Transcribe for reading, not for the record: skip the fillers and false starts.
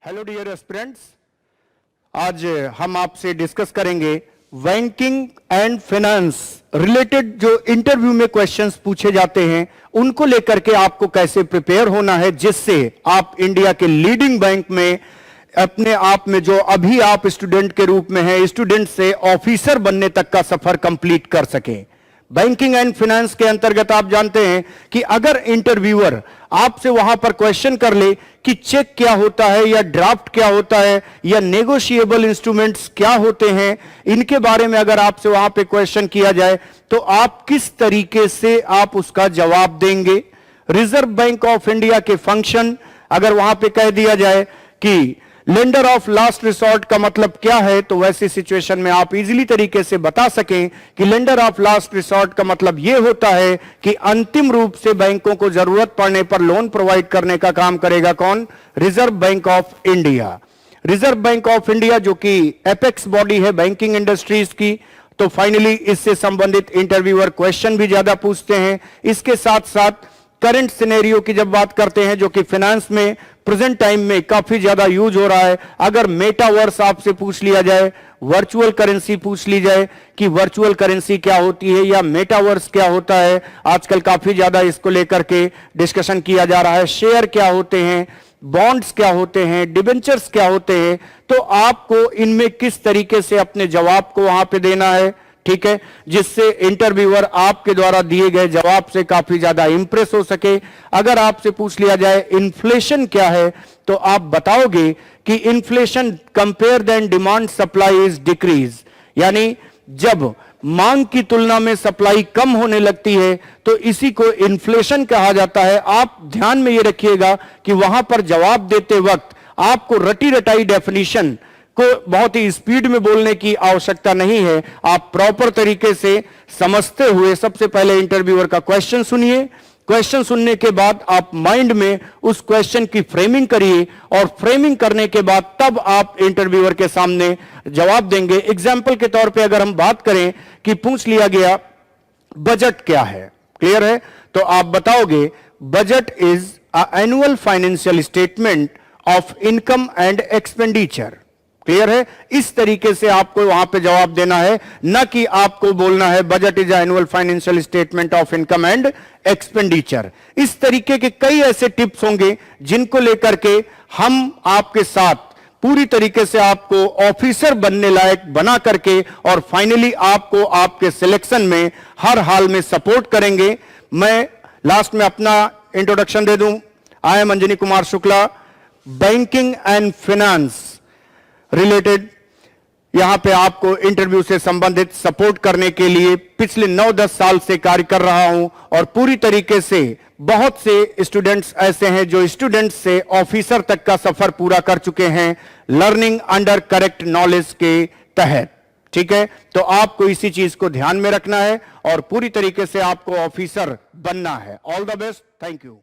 Hello dear aspirants, आज हम आपसे डिस्कस करेंगे बैंकिंग एंड फाइनेंस रिलेटेड जो इंटरव्यू में क्वेश्चंस पूछे जाते हैं उनको लेकर के आपको कैसे प्रिपेयर होना है, जिससे आप इंडिया के लीडिंग बैंक में अपने आप में जो अभी आप स्टूडेंट के रूप में हैं, स्टूडेंट से ऑफिसर बनने तक का सफर कंप्लीट कर सकें। बैंकिंग एंड फाइनेंस के अंतर्गत आप जानते हैं कि अगर इंटरव्यूअर आपसे वहां पर क्वेश्चन कर ले कि चेक क्या होता है या ड्राफ्ट क्या होता है या नेगोशिएबल इंस्ट्रूमेंट्स क्या होते हैं, इनके बारे में अगर आपसे वहां पे क्वेश्चन किया जाए तो आप किस तरीके से आप उसका जवाब देंगे। रिजर्व बैंक ऑफ इंडिया के फंक्शन अगर वहां पे कह दिया जाए कि लेंडर ऑफ लास्ट रिसोर्ट का मतलब क्या है, तो वैसी सिचुएशन में आप इजीली तरीके से बता सकें कि लेंडर ऑफ लास्ट रिसोर्ट का मतलब यह होता है कि अंतिम रूप से बैंकों को जरूरत पड़ने पर लोन प्रोवाइड करने का काम करेगा कौन? Reserve bank of India. Reserve bank of India जो कि एपेक्स बॉडी है बैंकिंग इंडस्ट्रीज की, तो फाइनली इससे संबंधित इंटरव्यूअर क्वेश्चन भी ज्यादा पूछते हैं। इसके साथ साथ करंट सिनेरियो की जब बात करते हैं जो कि फाइनेंस में प्रेजेंट टाइम में काफी ज्यादा यूज हो रहा है, अगर मेटावर्स आपसे पूछ लिया जाए, वर्चुअल करेंसी पूछ ली जाए कि वर्चुअल करेंसी क्या होती है या मेटावर्स क्या होता है, आजकल काफी ज्यादा इसको लेकर के डिस्कशन किया जा रहा है। शेयर क्या होते हैं, बॉन्ड्स क्या होते हैं, डिबेंचर्स क्या होते हैं, तो आपको इनमें किस तरीके से अपने जवाब को वहां पे देना है, ठीक है, जिससे इंटरव्यूअर आपके द्वारा दिए गए जवाब से काफी ज्यादा इंप्रेस हो सके। अगर आपसे पूछ लिया जाए इन्फ्लेशन क्या है, तो आप बताओगे कि inflation compare then demand supply is decrease, यानी जब मांग की तुलना में सप्लाई कम होने लगती है तो इसी को इन्फ्लेशन कहा जाता है। आप ध्यान में ये रखिएगा कि वहां पर जवाब देते वक्त आपको रटी रटाई डेफिनेशन को बहुत ही स्पीड में बोलने की आवश्यकता नहीं है। आप प्रॉपर तरीके से समझते हुए सबसे पहले इंटरव्यूअर का क्वेश्चन सुनिए, क्वेश्चन सुनने के बाद आप माइंड में उस क्वेश्चन की फ्रेमिंग करिए और फ्रेमिंग करने के बाद तब आप इंटरव्यूअर के सामने जवाब देंगे। एग्जाम्पल के तौर पे अगर हम बात करें कि पूछ लिया गया बजट क्या है, क्लियर है, तो आप बताओगे budget is a annual financial statement of income and expenditure. Clear है, इस तरीके से आपको वहां पे जवाब देना है, न कि आपको बोलना है budget is annual financial statement of income and expenditure. इस तरीके के कई ऐसे टिप्स होंगे जिनको लेकर के हम आपके साथ पूरी तरीके से आपको ऑफिसर बनने लायक बना करके और फाइनली आपको आपके सिलेक्शन में हर हाल में सपोर्ट करेंगे। मैं लास्ट में अपना इंट्रोडक्शन दे दूं। I am Anjani Kumar Shukla, banking and finance related यहां पे आपको इंटरव्यू से संबंधित सपोर्ट करने के लिए पिछले 9-10 साल से कार्य कर रहा हूं और पूरी तरीके से बहुत से स्टूडेंट्स ऐसे हैं जो स्टूडेंट्स से ऑफिसर तक का सफर पूरा कर चुके हैं लर्निंग अंडर करेक्ट नॉलेज के तहत, ठीक है। तो आपको इसी चीज को ध्यान में रखना है और पूरी तरीके से आपको ऑफिसर बनना है। All the best, thank you.